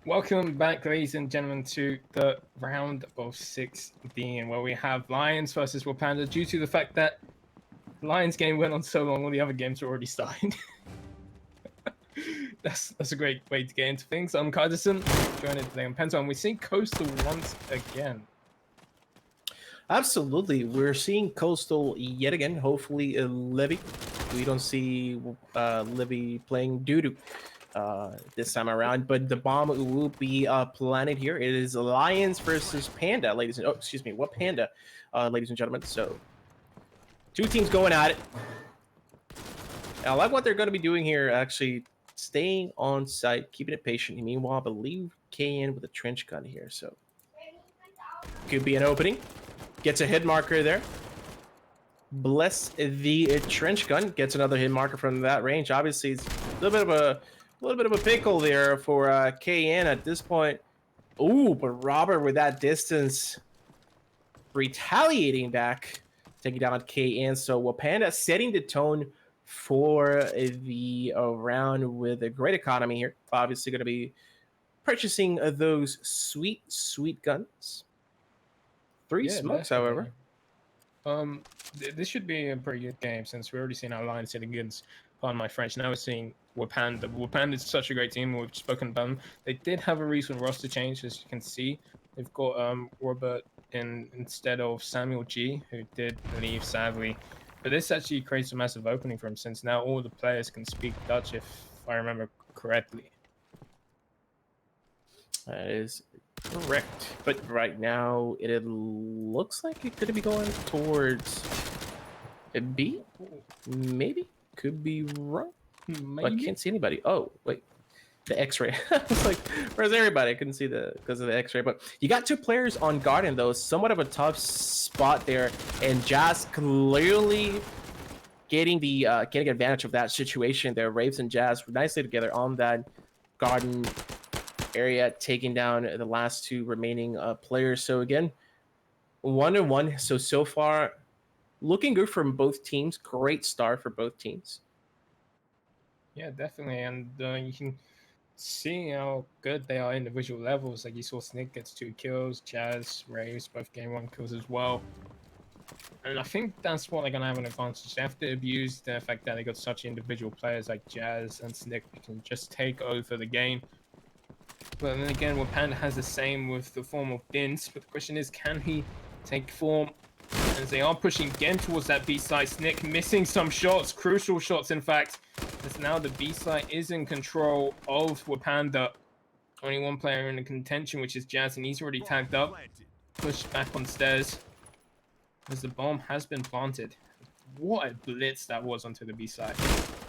Welcome back, ladies and gentlemen, to the round of 16, where we have Lions versus wAPANDA. Due to the fact that the Lions game went on so long, all the other games were already starting. that's a great way to get into things. I'm Carderson, joining today on Pento, and we're seeing Coastal once again. Absolutely, we're seeing Coastal yet again. Hopefully, Levy. We don't see Levy playing doo-doo this time around, but the bomb will be planted here. It is Lions versus Panda, ladies and wAPANDA, ladies and gentlemen. So, two teams going at it. I like what they're going to be doing here. Actually, staying on site, keeping it patient. Meanwhile, I believe KN with a trench gun here, so could be an opening. Gets a hit marker there. Bless the trench gun. Gets another hit marker from that range. Obviously, it's a little bit of a pickle there for KN at this point. Ooh, but Robert with that distance, retaliating back, taking down KN. So wAPANDA setting the tone for the round with a great economy here. Obviously, going to be purchasing those sweet guns. Three smokes, Definitely. however. This should be a pretty good game since we've already seen our Lions hit against, pardon my French. Now we're seeing wAPANDA. wAPANDA is such a great team. We've spoken about them. They did have a recent roster change, as you can see. They've got Robert instead of Samuel G, who did leave sadly. But this actually creates a massive opening for him since now all the players can speak Dutch, if I remember correctly. That is correct. But right now, it looks like it could be going towards a B. Maybe. Could be wrong. Maybe. I can't see anybody. Oh, wait. The X-ray. I was like, where's everybody? I couldn't see because of the X-ray. But you got two players on Garden, though. Somewhat of a tough spot there. And Jazz clearly getting advantage of that situation there. Raves and Jazz nicely together on that Garden area, taking down the last two remaining players. So again, 1-1. So far, looking good from both teams. Great start for both teams. Yeah, definitely. And you can see how good they are individual levels. Like you saw Snick gets 2 kills, Jazz, Raves both getting 1 kills as well. And I think that's what they're going to have an advantage. They have to abuse the fact that they got such individual players like Jazz and Snick who can just take over the game. But then again, wAPANDA has the same with the form of Dins. But the question is, can he take form? As they are pushing again towards that B side, Snick missing some shots, crucial shots in fact. As now the B side is in control of wAPANDA. Only one player in the contention, which is Jazz, and he's already tagged up. Pushed back on stairs. As the bomb has been planted. What a blitz that was onto the B side.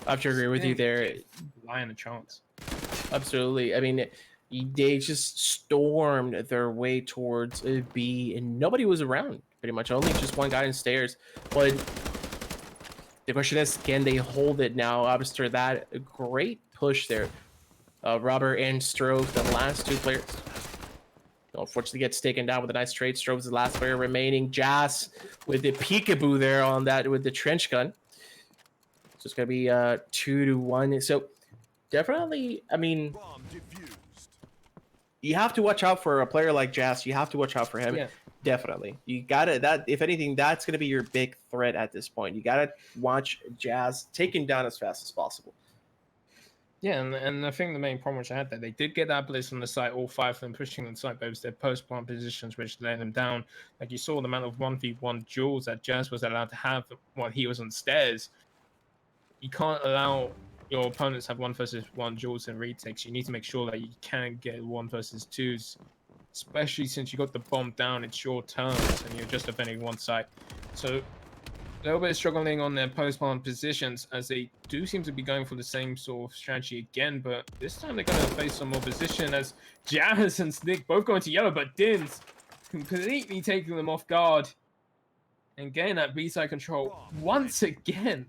I have to agree with you there. Lion a chance. Absolutely. I mean, they just stormed their way towards a B, and nobody was around. Pretty much, only just one guy in stairs. But the question is, can they hold it now? After that, a great push there. Robert and Strove, the last two players. Unfortunately, gets taken down with a nice trade. Strove's the last player remaining. Jazz with the peekaboo there on that with the trench gun. So it's gonna be 2-1. So definitely, I mean, you have to watch out for a player like Jazz. You have to watch out for him. Yeah. Definitely. You gotta that if anything, that's gonna be your big threat at this point. You gotta watch Jazz take him down as fast as possible. Yeah, and I think the main problem which I had there, they did get that blitz on the site, all 5 of them pushing on the site, but it was their post-plant positions which let them down. Like you saw the amount of 1v1 duels that Jazz was allowed to have while he was on stairs. You can't allow your opponents have 1 versus 1 duels and retakes. You need to make sure that you can get 1 versus 2s, especially since you got the bomb down, it's your turns and you're just defending one side. So a little bit struggling on their post-plant positions as they do seem to be going for the same sort of strategy again, but this time they're going to face some more position as Jazz and Snick both going to yellow, but Dins completely taking them off guard and getting that B-side control once again.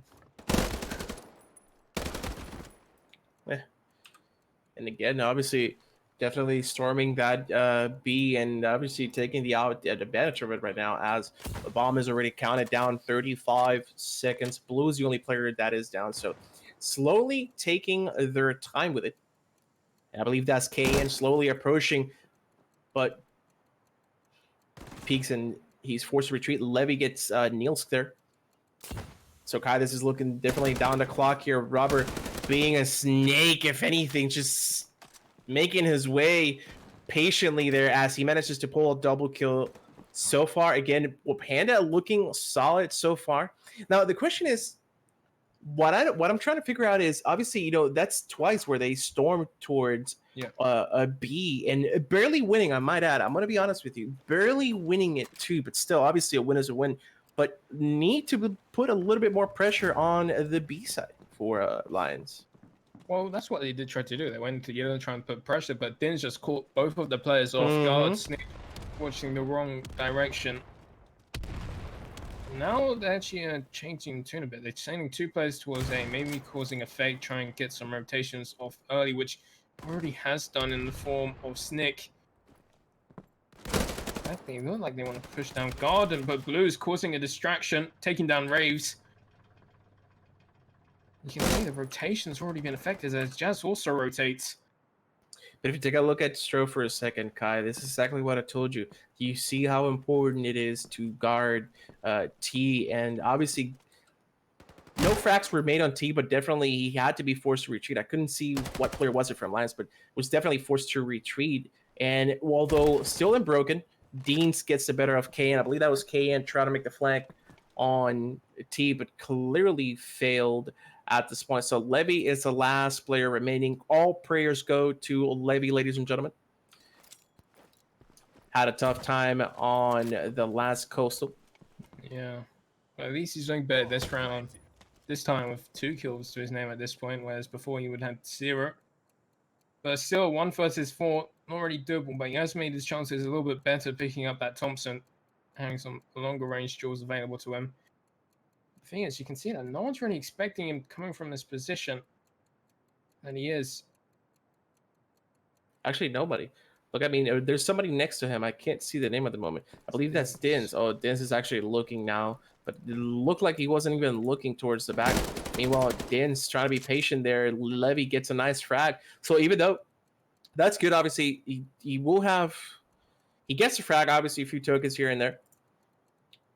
And again, obviously, definitely storming that B and obviously taking the advantage of it right now as the bomb is already counted down 35 seconds. Blue is the only player that is down, so slowly taking their time with it. I believe that's KN slowly approaching, but peeks and he's forced to retreat. Levy gets Niels there. So Kai, this is looking differently down the clock here. Robert being a snake, if anything, just making his way patiently there as he manages to pull a double kill so far. Again, wAPANDA looking solid so far. Now the question is, what I'm trying to figure out is, obviously, that's twice where they stormed towards a B and barely winning. I might add, I'm gonna be honest with you, barely winning it too, but still, obviously, a win is a win. But need to put a little bit more pressure on the B side for Lions. Well, that's what they did try to do. They went together trying to put pressure, but Din's just caught both of the players off guard. Snake watching the wrong direction. Now they're actually changing tune a bit. They're sending 2 players towards A, maybe causing a fake, try and get some rotations off early, which already has done in the form of Snick. They look like they want to push down Garden, but Blue is causing a distraction, taking down Raves. You can see the rotation's already been affected as Jazz also rotates. But if you take a look at Stro for a second, Kai, this is exactly what I told you. You see how important it is to guard T, and obviously no frags were made on T, but definitely he had to be forced to retreat. I couldn't see what player was it from Lions, but was definitely forced to retreat. And although still unbroken, Deans gets the better of KN. I believe that was KN trying to make the flank on T, but clearly failed at this point. So Levy is the last player remaining. All prayers go to Levy, ladies and gentlemen. Had a tough time on the last Coastal. Yeah. But at least he's doing better this round. This time with 2 kills to his name at this point, whereas before he would have 0. But still, 1 versus 4, not really doable, but he has made his chances a little bit better picking up that Thompson, having some longer range duels available to him. The thing is, you can see that no one's really expecting him coming from this position. And he is. Actually, nobody. Look, I mean, there's somebody next to him. I can't see the name at the moment. I believe that's Dins. Oh, Dins is actually looking now, but it looked like he wasn't even looking towards the back. Meanwhile, Dins trying to be patient there. Levy gets a nice frag. So even though that's good, obviously, he will have... He gets a frag, obviously, a few tokens here and there.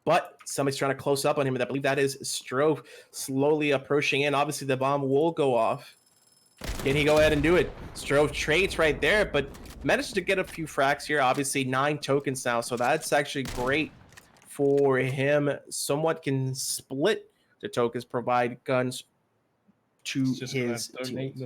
But somebody's trying to close up on him, and I believe that is Strove slowly approaching in. Obviously, the bomb will go off. Can he go ahead and do it? Strove trades right there, but managed to get a few frags here. Obviously, 9 tokens now, so that's actually great for him. Somewhat can split the tokens, provide guns to his teammates.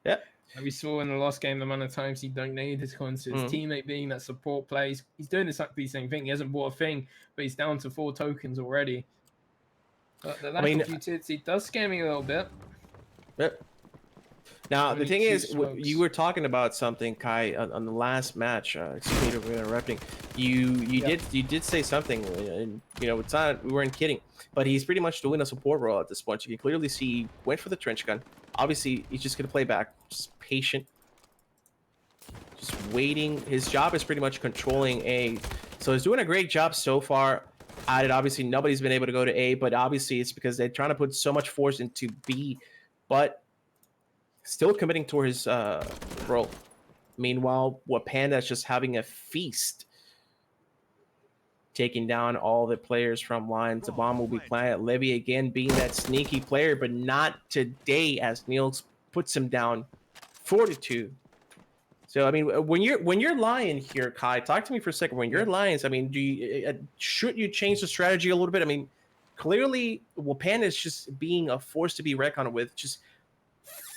Yeah. We saw in the last game the amount of times he donated his coins to his teammate being that support plays. He's doing exactly the same thing. He hasn't bought a thing, but he's down to 4 tokens already. But the lack of utility does scare me a little bit. Yep. Now, the thing is, you were talking about something, Kai, on the last match. Excuse me for interrupting. You did say something, and it's not, we weren't kidding. But he's pretty much doing a support role at this point. You can clearly see he went for the trench gun. Obviously, he's just gonna play back, just patient, just waiting. His job is pretty much controlling A, so he's doing a great job so far at it. Obviously, nobody's been able to go to A, but obviously it's because they're trying to put so much force into B, but still committing to his role. Meanwhile, wAPANDA is just having a feast, taking down all the players from Lions. The bomb will be planted. Levy again being that sneaky player, but not today as Niels puts him down 4-2. So I mean, when you're Lion here, Kai, talk to me for a second. When you're Lions, I mean, should you change the strategy a little bit? I mean, clearly wAPANDA is just being a force to be reckoned with, just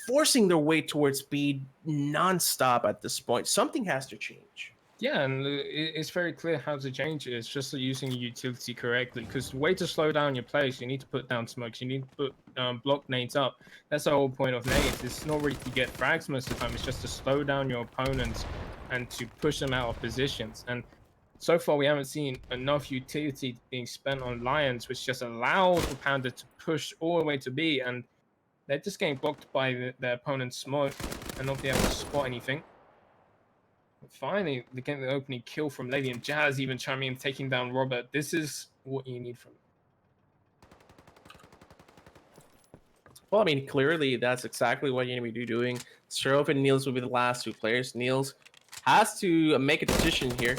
forcing their way towards speed nonstop at this point. Something has to change. Yeah, and it's very clear how to change it. It's just using your utility correctly. Because the way to slow down your players, you need to put down smokes. You need to put block nades up. That's the whole point of nades. It's not really to get frags most of the time. It's just to slow down your opponents and to push them out of positions. And so far, we haven't seen enough utility being spent on Lions, which just allows wAPANDA to push all the way to B. And they're just getting blocked by their opponent's smoke and not be able to spot anything. But finally, they get the opening kill from Lady, and Jazz even chiming in, taking down Robert. This is what you need from them. Well, I mean, clearly that's exactly what you need to be doing. Strofe and Niels will be the last two players. Niels has to make a decision here.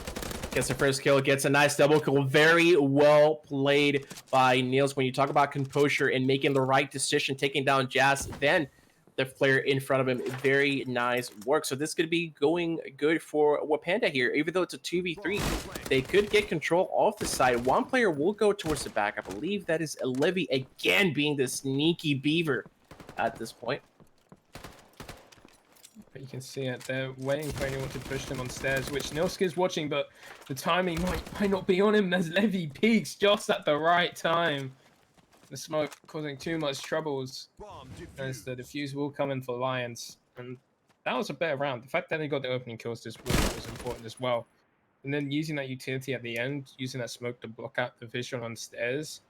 Gets the first kill, gets a nice double kill. Very well played by Niels. When you talk about composure and making the right decision, taking down Jazz, then the player in front of him, very nice work. So this could be going good for wAPANDA here. Even though it's a 2v3, they could get control off the side. One player will go towards the back. I believe that is Levy again being the sneaky beaver at this point. But you can see it, they're waiting for anyone to push them on stairs, which Nilsk is watching, but the timing might not be on him as Levy peeks just at the right time. The smoke causing too much troubles as the defuse will come in for Lions. And that was a better round. The fact that they got the opening kills this week was important as well. And then using that utility at the end, using that smoke to block out the vision on stairs,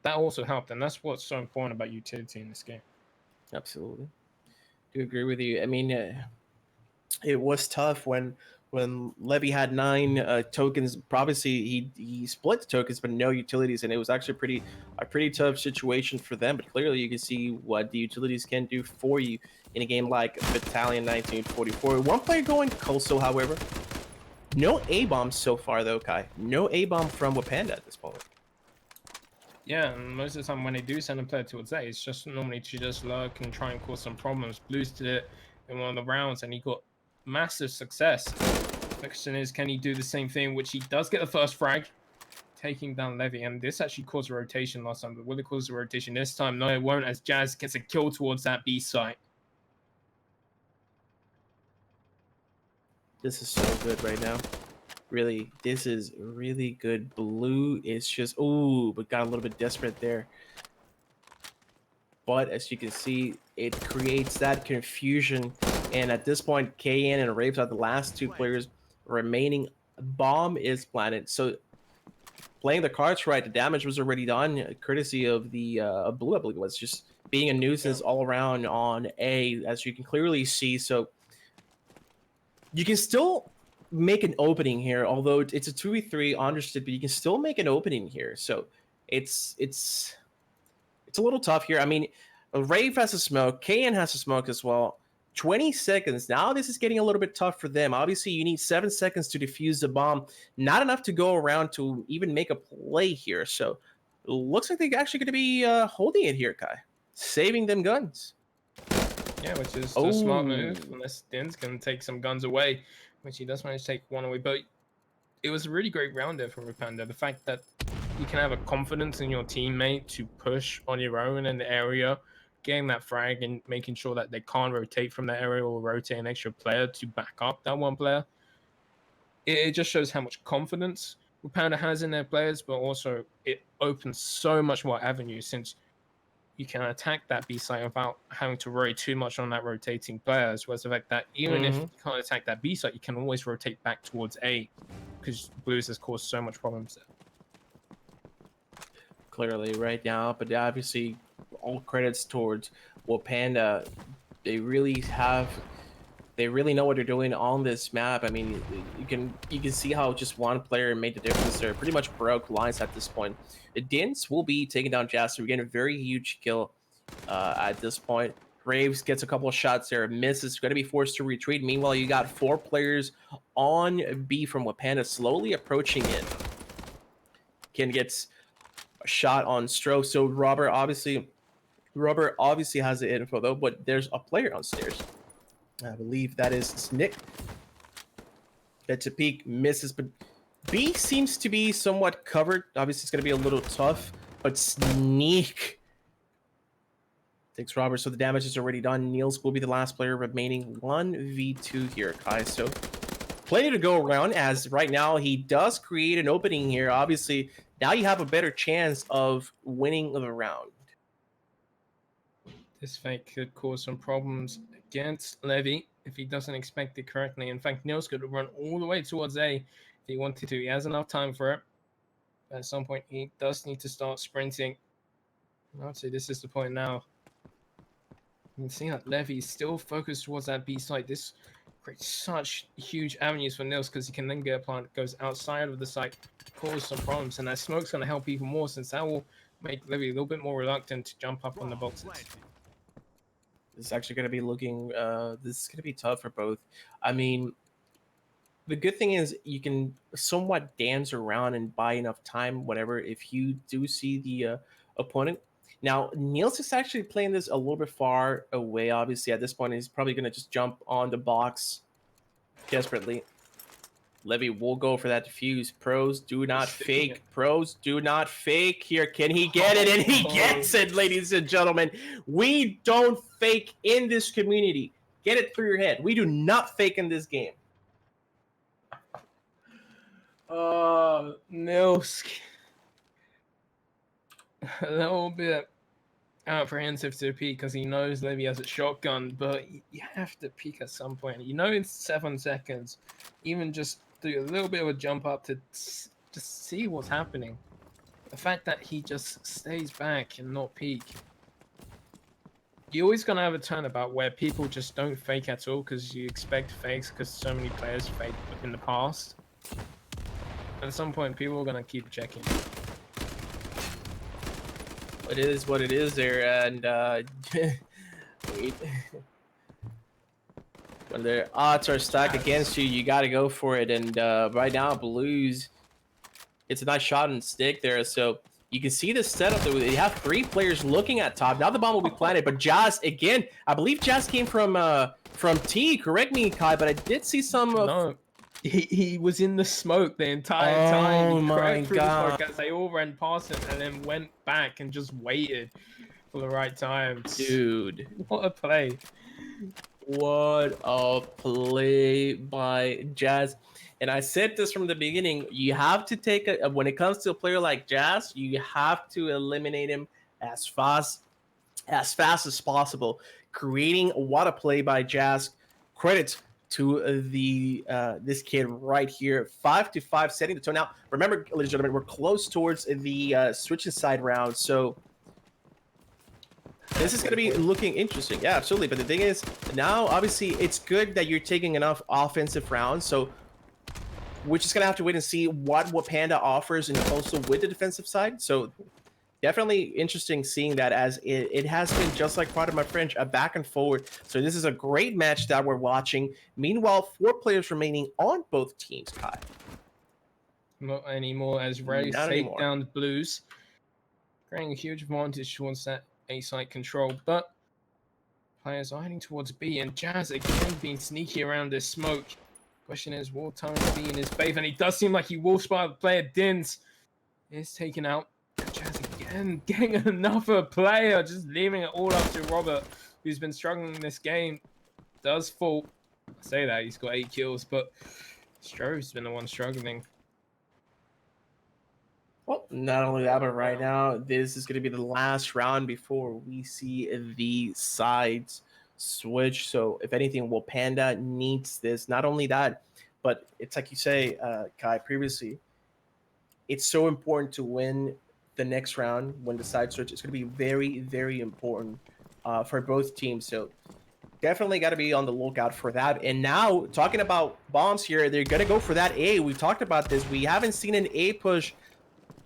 that also helped. And that's what's so important about utility in this game. Absolutely. Do agree with you. I mean, it was tough when Levy had 9 tokens. Obviously, he split the tokens, but no utilities, and it was actually a pretty tough situation for them. But clearly, you can see what the utilities can do for you in a game like Battalion 1944. One player going coastal, however. No A bombs so far, though, Kai. No A bomb from wAPANDA at this point. Yeah, and most of the time when they do send a player towards A, it's just normally to just lurk and try and cause some problems. Blues did it in one of the rounds, and he got massive success. The question is, can he do the same thing, which he does get the first frag, taking down Levy, and this actually caused a rotation last time, but will it cause a rotation this time? No, it won't, as Jazz gets a kill towards that B site. This is so good right now. Really, this is really good. Blue is just, ooh, but got a little bit desperate there. But as you can see, it creates that confusion. And at this point, KN and Raves are the last 2 players remaining. Bomb is planted. So playing the cards right, the damage was already done, courtesy of the Blue, I believe it was, just being a nuisance all around on A, as you can clearly see. So you can still make an opening here, although it's a 2v3, understood, but you can still make an opening here. So it's a little tough here. I mean, Rave has a smoke, KN has a smoke as well. 20 seconds. Now this is getting a little bit tough for them. Obviously, you need 7 seconds to defuse the bomb. Not enough to go around to even make a play here. So it looks like they're actually going to be holding it here, Kai. Saving them guns. Yeah, which is a smart move, unless Din's going to take some guns away, which he does manage to take one away. But it was a really great round there from wAPANDA. The fact that you can have a confidence in your teammate to push on your own in the area, getting that frag and making sure that they can't rotate from that area or rotate an extra player to back up that one player. It just shows how much confidence wAPANDA has in their players, but also it opens so much more avenues, since you can attack that B site without having to worry too much on that rotating players. Whereas the fact that even if you can't attack that B site, you can always rotate back towards A, because Blues has caused so much problems there. Clearly right now, but obviously all credits towards wAPANDA. They really know what they're doing on this map. I mean, you can see how just one player made the difference there. Pretty much broke lines at this point. The Dins will be taking down Jazz. So we're getting a very huge kill at this point. Graves gets a couple of shots there, misses, going to be forced to retreat. Meanwhile, you got 4 players on B from wAPANDA slowly approaching it. Ken gets a shot on Stroke. So Robert obviously has the info though, but there's a player downstairs. I believe that is Nick. Gets a peek, misses, but B seems to be somewhat covered. Obviously, it's going to be a little tough, but Sneak takes Robert, so the damage is already done. Niels will be the last player remaining. 1v2 here, Kai. So plenty to go around, as right now he does create an opening here. Obviously, now you have a better chance of winning the round. This fake could cause some problems against Levy if he doesn't expect it correctly. In fact, Niels could run all the way towards A if he wanted to. He has enough time for it. But at some point, he does need to start sprinting. I'd say this is the point now. You can see that Levy is still focused towards that B site. This creates such huge avenues for Niels, because he can then get a plant that goes outside of the site, cause some problems. And that smoke's going to help even more, since that will make Levy a little bit more reluctant to jump up on the boxes. This is actually going to be looking. This is going to be tough for both. I mean, the good thing is you can somewhat dance around and buy enough time, whatever, if you do see the opponent. Now, Niels is actually playing this a little bit far away. Obviously, at this point, he's probably going to just jump on the box desperately. Levy will go for that defuse. Pros do not fake. Pros do not fake here. Can he get it? And he gets it, ladies and gentlemen. We don't fake in this community. Get it through your head. We do not fake in this game. Nilsk. A little bit apprehensive to peek because he knows Levy has a shotgun, but you have to peek at some point. You know it's 7 seconds. Even just do a little bit of a jump up to just see what's happening. The fact that he just stays back and not peek. You're always going to have a turnabout where people just don't fake at all because you expect fakes because so many players faked in the past. At some point, people are going to keep checking. It is what it is there, and when the odds are stacked against you, you got to go for it. And right now, Blues, it's a nice shot and stick there. So you can see the setup. They have 3 players looking at top. Now the bomb will be planted, but Jazz again. I believe Jazz came from T. Correct me, Kai, but I did see some. No. He was in the smoke the entire time. Oh he my god! The smoke as they all ran past him and then went back and just waited for the right time. Dude, what a play! What a play by Jazz! And I said this from the beginning. You have to take when it comes to a player like Jazz, you have to eliminate him as fast as possible. Creating what a play by Jazz. Credits to the this kid right here, 5-5, setting the tone. Now, remember, ladies and gentlemen, we're close towards the switching side round, so this is going to be looking interesting. Yeah, absolutely. But the thing is, now obviously it's good that you're taking enough offensive rounds, so we're just going to have to wait and see what wAPANDA offers and also with the defensive side. So definitely interesting seeing that, as it has been, just like Pride of My French, a back and forward. So this is a great match that we're watching. Meanwhile, 4 players remaining on both teams, Kai. Not anymore, as Rays take down the Blues, creating a huge advantage towards that A-site control. But players are heading towards B, and Jazz again being sneaky around this smoke. Question is, will Tony be in his favor? And he does seem like he will spot the player. Dins is taken out. Jazz again getting another player, just leaving it all up to Robert, who's been struggling in this game. Does fall. I say that, he's got 8 kills, but Strove's been the one struggling. Well, not only that, but right now, this is going to be the last round before we see the sides switch. So, if anything, wAPANDA needs this. Not only that, but it's like you say, Kai, previously, it's so important to win the next round when the side switch. It's going to be very, very important for both teams. So, definitely got to be on the lookout for that. And now, talking about bombs here, they're going to go for that A. We talked about this. We haven't seen an A push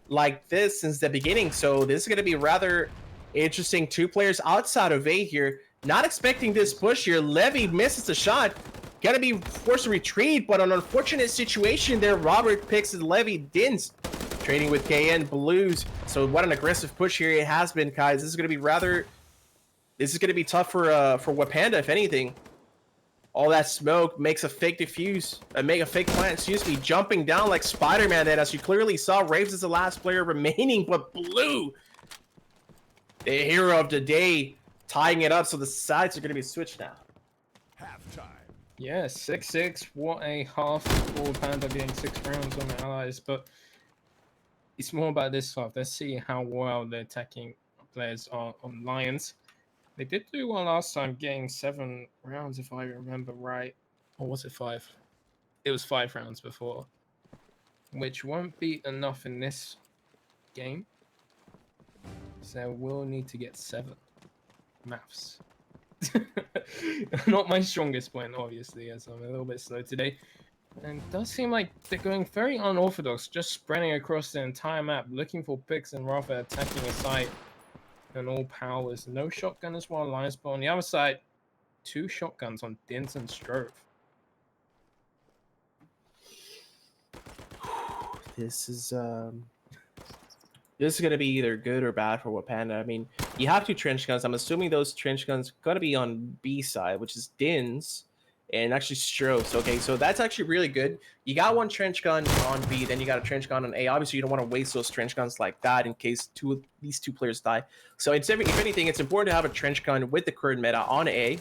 like this since the beginning, so this is going to be rather interesting. 2 players outside of A here, not expecting this push here. Levy misses the shot, gonna be forced to retreat, but an unfortunate situation there. Robert picks Levy. Dins trading with KN Blues. So what an aggressive push here it has been, guys. This is going to be tough for wAPANDA, if anything. All that smoke makes a fake defuse, make a fake plant, excuse me, jumping down like Spider-Man. Then, as you clearly saw, Raves is the last player remaining, but Blue, the hero of the day, tying it up. So the sides are going to be switched now. Halftime. Yeah, 6-6. What a half for wAPANDA getting 6 rounds on the allies, but it's more about this half. Let's see how well the attacking players are on Lions. They did do well last time, getting 7 rounds, if I remember right. Or was it 5? It was 5 rounds before, which won't be enough in this game. So we'll need to get 7. Maths. Not my strongest point, obviously, as I'm a little bit slow today. And it does seem like they're going very unorthodox, just spreading across the entire map, looking for picks and rather attacking a site. and all powers. No shotgun as well, Alliance, but on the other side, 2 shotguns on Dins and Strove. This is gonna be either good or bad for wAPANDA. I mean, you have 2 trench guns. I'm assuming those trench guns gonna be on B side, which is Dins and actually Stroves. Okay, so that's actually really good. You got 1 trench gun on B, then you got a trench gun on A. Obviously, you don't want to waste those trench guns like that in case these two players die. So if anything, it's important to have a trench gun with the current meta on A.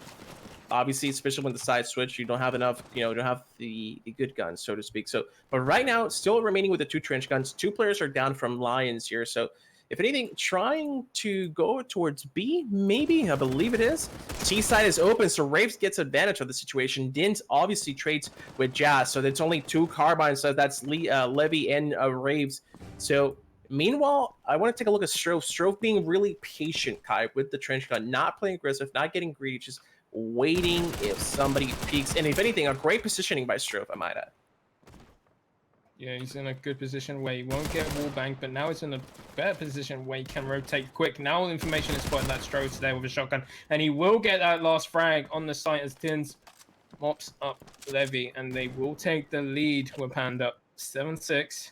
Obviously, especially when the side switch, you don't have enough, you don't have the good guns, so to speak. So, but right now, still remaining with the 2 trench guns. 2 players are down from Lions here. So, if anything, trying to go towards B, maybe, I believe it is. C side is open, so Raves gets advantage of the situation. Dins obviously trades with Jazz, so it's only 2 carbines, so that's Levy and Raves. So, meanwhile, I want to take a look at Strove. Strove being really patient, Kai, with the trench gun, not playing aggressive, not getting greedy, just waiting if somebody peeks, and if anything, a great positioning by Strove, I might add. Yeah, he's in a good position where he won't get wall bang, but now he's in a better position where he can rotate quick. Now all the information is spotting that Strove's there with a shotgun, and he will get that last frag on the site as Dins mops up Levy, and they will take the lead with Panda 7-6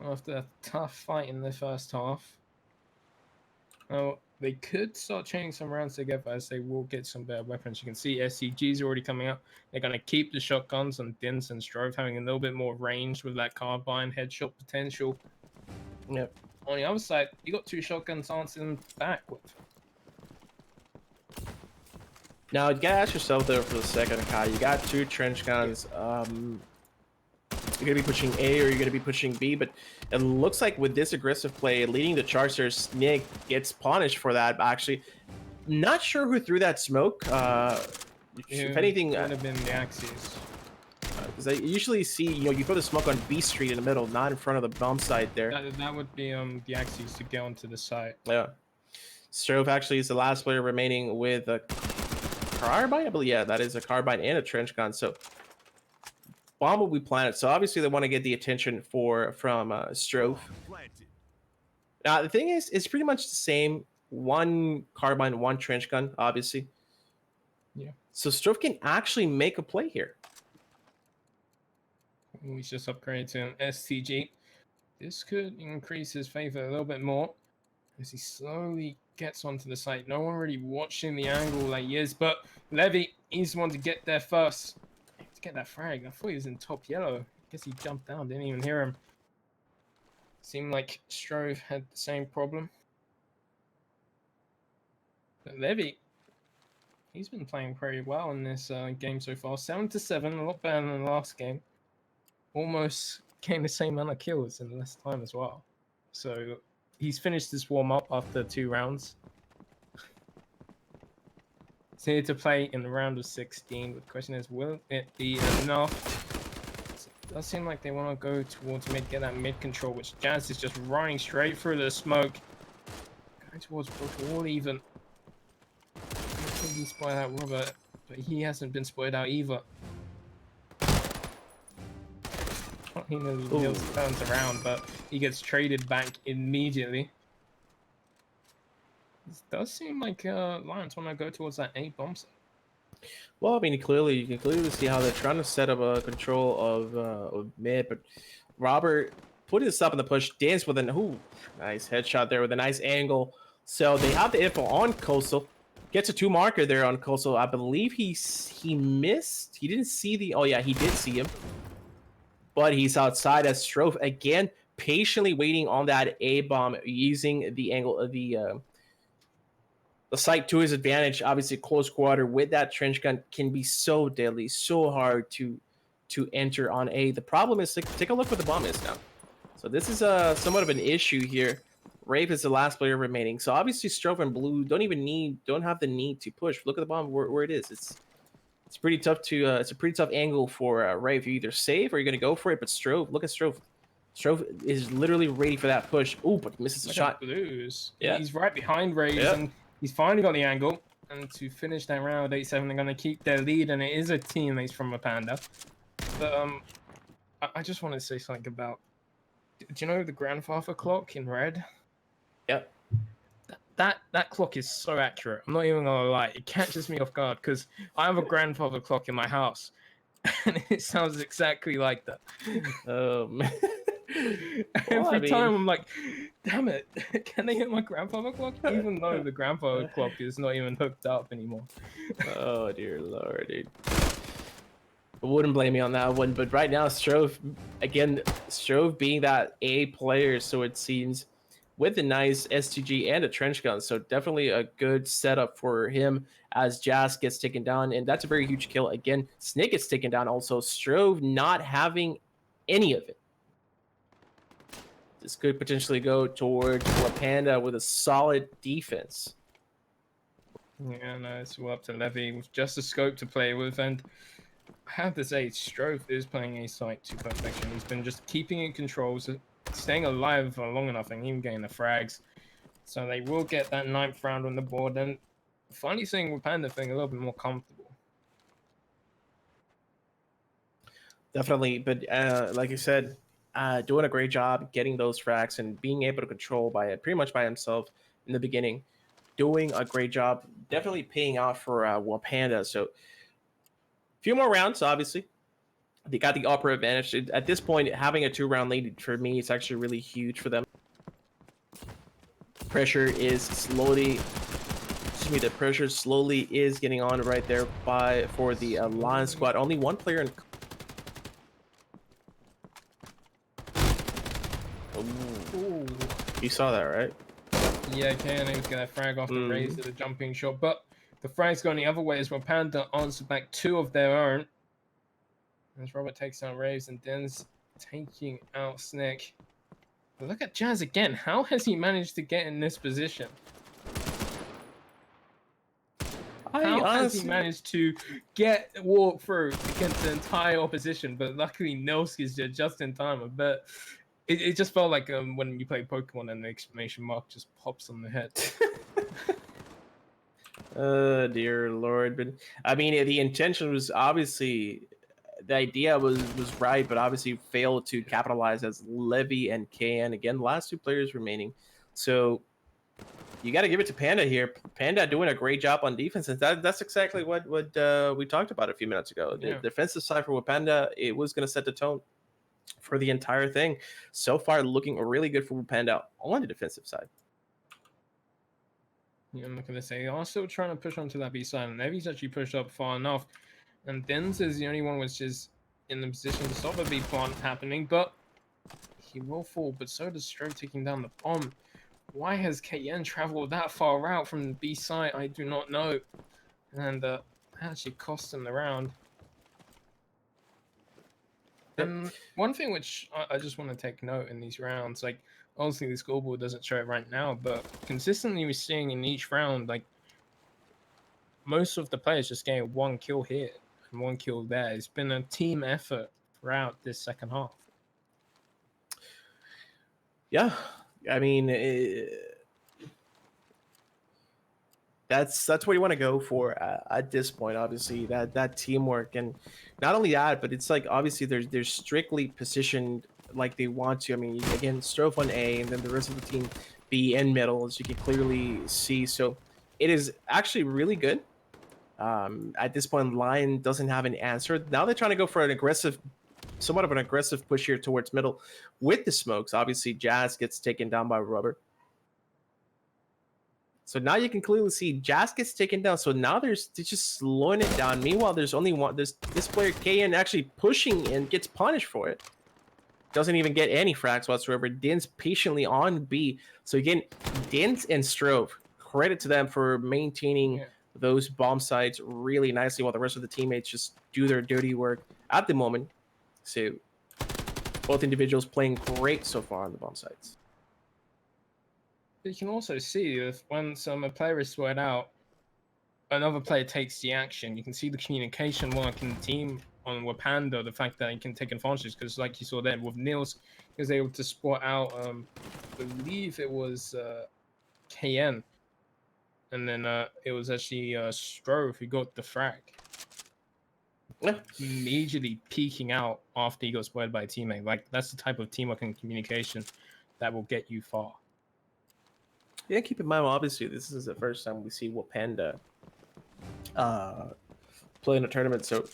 after a tough fight in the first half. Now, they could start chaining some rounds together as they will get some better weapons. You can see SCG's already coming up. They're going to keep the shotguns on Dins and Strove, having a little bit more range with that carbine headshot potential. Yep. On the other side, you got 2 shotguns answering back with. Now, you gotta ask yourself there for a second, Kai. You got 2 trench guns. You're gonna be pushing A or you're gonna be pushing B, but it looks like with this aggressive play, leading the charge there, Snig gets punished for that. Actually, not sure who threw that smoke. If anything, would have been the Axes. Because I usually see, you throw the smoke on B Street in the middle, not in front of the bomb site there. That would be the Axes to get onto the site. Yeah. Strove actually is the last player remaining with a carbine, I believe. Yeah, that is a carbine and a trench gun. So bomb will be planted. So obviously they want to get the attention from Strove. Now the thing is, it's pretty much the same. 1 carbine, 1 trench gun, obviously. Yeah. So Strove can actually make a play here. He's just upgraded to an STG. This could increase his favor a little bit more as he slowly gets onto the site. No one really watching the angle like he is, but Levy, he's the one to get there first. To get that frag. I thought he was in top yellow. I guess he jumped down, didn't even hear him. Seemed like Strove had the same problem. But Levy, he's been playing pretty well in this game so far. 7-7, a lot better than the last game. Almost getting the same amount of kills in less time as well. So he's finished his warm-up after 2 rounds. He's here to play in the round of 16. But the question is, will it be enough? It does seem like they want to go towards mid, get that mid control, which Jazz is just running straight through the smoke. Going towards both wall even. I think he spotted out Robert, but he hasn't been spotted out either. He nearly turns around, but he gets traded back immediately. This does seem like Lions want to go towards that A bomb site. Well, I mean, you can clearly see how they're trying to set up a control of mid, but Robert putting this up in the push, Dance with an nice headshot there with a nice angle. So they have the info on Coastal. Gets a 2 marker there on Coastal. I believe he missed. He didn't see the. Oh yeah, he did see him. But he's outside as Strove again, patiently waiting on that A bomb, using the angle of the site to his advantage. Obviously, close quarter with that trench gun can be so deadly, so hard to enter on A. The problem is, take a look where the bomb is now. So this is somewhat of an issue here. Rape is the last player remaining. So obviously, Strove and Blue don't have the need to push. Look at the bomb where it is. It's pretty tough to it's a pretty tough angle for Rafe. You either save or you're gonna go for it. But Strove, look at Strove. Strove is literally ready for that push. Oh, but he misses a shot. Blues. Yeah, he's right behind Raves, and he's finally got the angle. And to finish that round 8-7, they're gonna keep their lead, and it is a teammate from wAPANDA. But I just want to say something about. Do you know the grandfather clock in red? Yep. That clock is so accurate. I'm not even gonna lie. It catches me off guard because I have a grandfather clock in my house, and it sounds exactly like that. Um, well, I Every mean, time I'm like, damn it, can they hit my grandfather clock? Even though the grandfather clock is not even hooked up anymore. oh dear lord, dude. Wouldn't blame me on that one, but right now, Strove being that A player, so it seems, with a nice STG and a trench gun, so definitely a good setup for him as Jazz gets taken down, and that's a very huge kill. Again, Snake gets taken down also. Strove not having any of it. This could potentially go towards wAPANDA with a solid defense. Yeah, no, it's all up to Levy with just a scope to play with, and I have to say, Strofe is playing a site to perfection. He's been just keeping in control, so staying alive for long enough, and even getting the frags. So they will get that 9th round on the board, and funny thing with Panda feeling a little bit more comfortable. Definitely, but like you said, doing a great job getting those frags and being able to control by pretty much by himself in the beginning. Doing a great job, definitely paying out for wAPANDA. So, a few more rounds, obviously. They got the upper advantage. At this point, having a 2-round lead for me, it's actually really huge for them. Pressure is slowly, the pressure slowly is getting on right there for the Lion squad. Only one player in. Ooh. You saw that, right? Yeah, KNA was going to frag off the raise to the jumping shot, but the frag's going the other way as well. Panda answered back 2 of their own. As Robert takes down Raves and Den's taking out Snick. But look at Jazz again. How has he managed to get in this position? How has he managed to walk through against the entire opposition? But luckily, Nilski's just in time. I bet it just felt like when you play Pokemon and the exclamation mark just pops on the head. Dear Lord. But I mean, the intention was obviously, the idea was right, but obviously failed to capitalize as Levy and KN. Again, the last 2 players remaining. So you got to give it to Panda here. Panda doing a great job on defense. And that's exactly what we talked about a few minutes ago. Yeah. The defensive side for wAPANDA, it was going to set the tone for the entire thing. So far, looking really good for wAPANDA on the defensive side. Yeah, I'm not going to say. They are still trying to push onto that B side, and Levy's actually pushed up far enough. And Dens is the only one which is in the position to stop a B plant happening, but he will fall. But so does Stroke taking down the bomb. Why has KN traveled that far out from the B side? I do not know. And actually cost him the round. Yep. And one thing which I just want to take note in these rounds, like obviously the scoreboard doesn't show it right now, but consistently we're seeing in each round, like most of the players just getting 1 kill here and 1 kill there. It's been a team effort throughout this second half. Yeah, I mean, that's what you want to go for at this point. Obviously, that teamwork, and not only that, but it's like obviously they're strictly positioned like they want to. I mean, again, Strove on A, and then the rest of the team B and middle, as you can clearly see. So it is actually really good. At this point, Lion doesn't have an answer. Now they're trying to go for an aggressive, somewhat of an aggressive push here towards middle with the smokes. Obviously, Jazz gets taken down by Rubber. So now you can clearly see Jazz gets taken down. So now they're just slowing it down. Meanwhile, there's only one. This player KN actually pushing and gets punished for it. Doesn't even get any frags whatsoever. Din's patiently on B. So again, Dins and Strove, credit to them for maintaining those bomb sites really nicely, while the rest of the teammates just do their dirty work at the moment. So both individuals playing great so far on the bomb sites. You can also see if when a player is sweat out, another player takes the action. You can see the communication work in the team on wAPANDA, the fact that he can take advantage, because like you saw there with Nils, he was able to spot out, I believe it was KN, and then it was actually Strove who got the frag. Immediately peeking out after he got spotted by a teammate. Like, that's the type of teamwork and communication that will get you far. Yeah, keep in mind, obviously, this is the first time we see wAPANDA play in a tournament. So,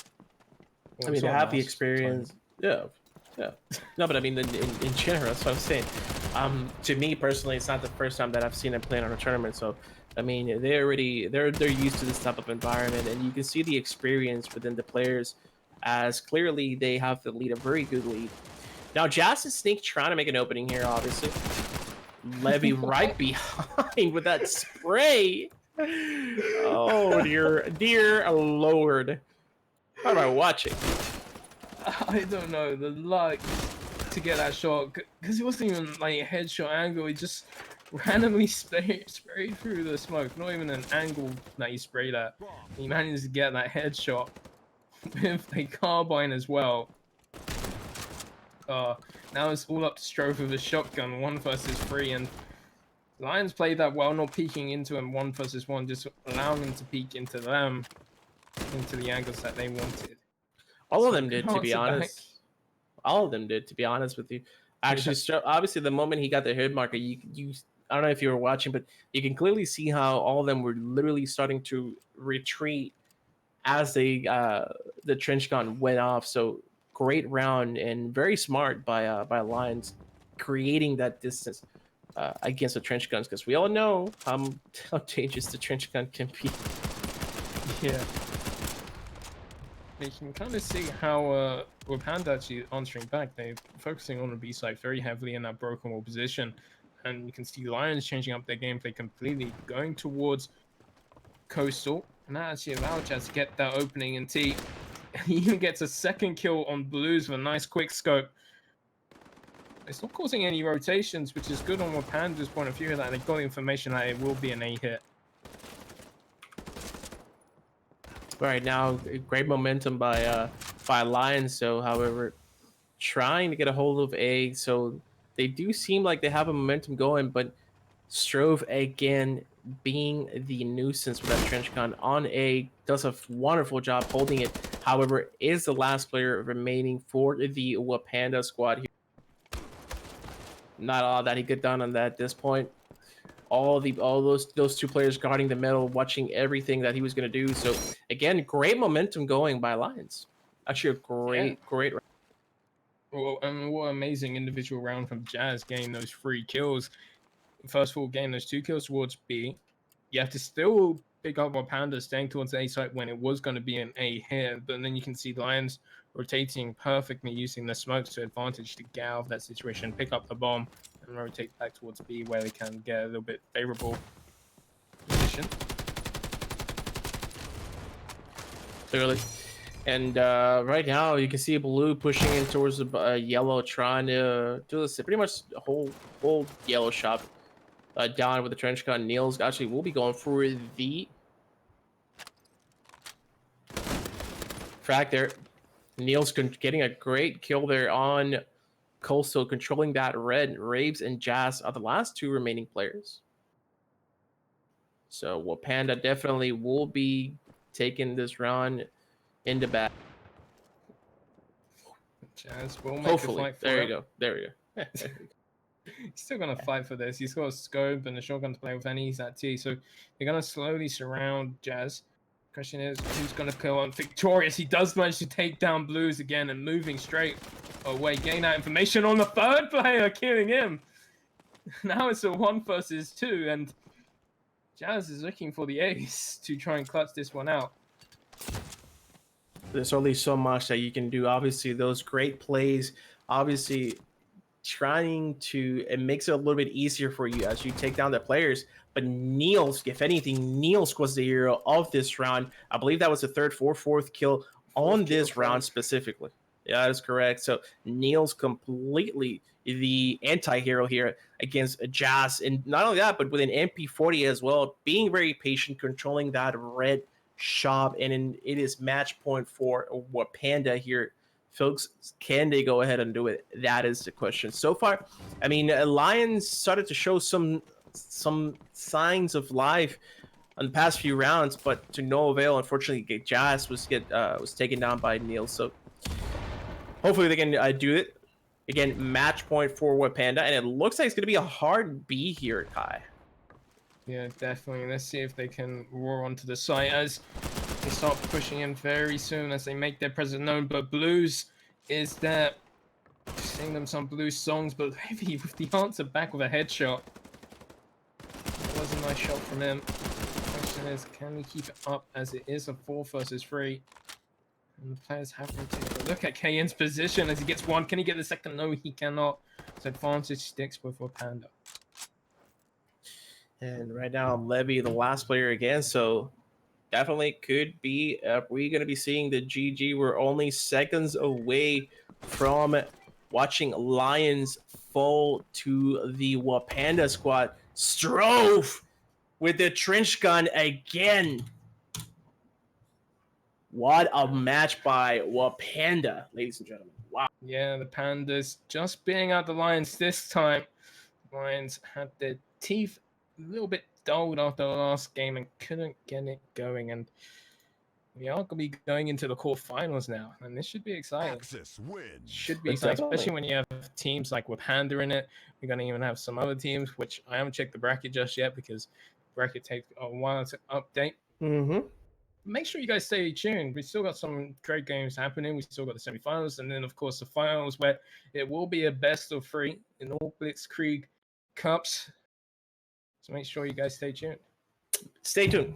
Well, I we mean, to saw have the last time. experience, yeah, yeah. No, but I mean, in general, that's what I'm saying. To me personally, it's not the first time that I've seen them playing on a tournament. So, I mean, they're used to this type of environment, and you can see the experience within the players, as clearly they have the lead, a very good lead. Now, Jazz and Sneak trying to make an opening here, obviously. Levy right behind with that spray. Oh dear Lord! What am I watching? I don't know, the luck to get that shot, because it wasn't even like a headshot angle. He just randomly sprayed through the smoke. Not even an angle that he sprayed at. He managed to get that headshot with a carbine as well. Now it's all up to Strove with a shotgun, 1 versus 3, and Lions played that well, not peeking into him 1 versus 1, just allowing him to peek into them, into the angles that they wanted. All of So them good did, to be answer back. honest. All of them did, to be honest with you. Actually, obviously, the moment he got the hit marker, you I don't know if you were watching, but you can clearly see how all of them were literally starting to retreat as the trench gun went off. So great round and very smart by Lions, creating that distance against the trench guns, because we all know how dangerous the trench gun can be. Yeah. You can kind of see how wAPANDA actually answering back. They're focusing on the B side very heavily in that broken wall position. And you can see Lions changing up their gameplay completely, going towards Coastal. And that actually allowed Jazz to get that opening in T. He even gets a second kill on Blues with a nice quick scope. It's not causing any rotations, which is good on wAPANDA's point of view, that they got the information that it will be an A hit. Right now, great momentum by Lions. So, however, trying to get a hold of A. So they do seem like they have a momentum going, but Strove again being the nuisance with that trench gun on A does a wonderful job holding it. However, is the last player remaining for the wAPANDA squad here. Not all that he could done on that at this point. All those 2 players guarding the middle, watching everything that he was going to do. So again, great momentum going by Lions. Actually, a great. Well, and what an amazing individual round from Jazz, getting those 3 kills. First of all, getting those 2 kills towards B. You have to still pick up wAPANDA staying towards A site when it was going to be an A hit, but then you can see Lions rotating perfectly, using the smokes to advantage to get out of that situation, pick up the bomb, and rotate back towards B where they can get a little bit favorable position. Clearly. And right now, you can see Blue pushing in towards the yellow, trying to do this pretty much the whole yellow shop down with the trench gun. Niels actually will be going for the frag there. Niels getting a great kill there on Coastal, controlling that red. Raves and Jazz are the last 2 remaining players. So wAPANDA definitely will be taking this round in the back. Jazz will make Hopefully. a fight for There it. you go. There we go. He's still gonna fight for this. He's got a scope and a shotgun to play with, and he's at T. So they're gonna slowly surround Jazz. Question is, who's gonna go on victorious? He does manage to take down Blues again and moving straight away. Gain that information on the 3rd player, killing him. Now it's a 1 versus 2, and Jazz is looking for the ace to try and clutch this one out. There's only so much that you can do. Obviously, those great plays, obviously trying to, it makes it a little bit easier for you as you take down the players. But Niels, if anything, Niels was the hero of this round. I believe that was the fourth kill on this round specifically. Yeah, that is correct. So Niels completely the anti-hero here against Jazz. And not only that, but with an MP40 as well, being very patient, controlling that red shop. And it is match point for wAPANDA here. Folks, can they go ahead and do it? That is the question. So far, I mean, Lions started to show some signs of life on the past few rounds, but to no avail. Unfortunately, Jazz was taken down by Neil. So hopefully they can do it again. Match point for wAPANDA, and it looks like it's going to be a hard B here, Kai. Yeah, definitely. Let's see if they can roar onto the site as they start pushing in very soon as they make their presence known. But Blues is there. Sing them some Blues songs, but Heavy with the answer back with a headshot. That was a nice shot from him. The question is, can he keep it up as it is a 4 versus 3? And the players have to take a look at KN's position as he gets one. Can he get the second? No, he cannot. So advantage sticks with wAPANDA. And right now, Levy, the last player again. So definitely could be. We're going to be seeing the GG. We're only seconds away from watching Lions fall to the wAPANDA squad. Strove with the trench gun again. What a match by wAPANDA, ladies and gentlemen. Wow. Yeah, the Pandas just being out the Lions this time. Lions had their teeth a little bit dulled after the last game and couldn't get it going. And we are going to be going into the quarterfinals now, and this should be exciting. Should be exciting, especially when you have teams like wAPANDA in it. We're going to even have some other teams, which I haven't checked the bracket just yet because the bracket takes a while to update. Mm-hmm. Make sure you guys stay tuned. We still got some great games happening. We still got the semifinals, and then of course the finals, where it will be a best of 3 in all Blitzkrieg cups. So make sure you guys stay tuned. Stay tuned.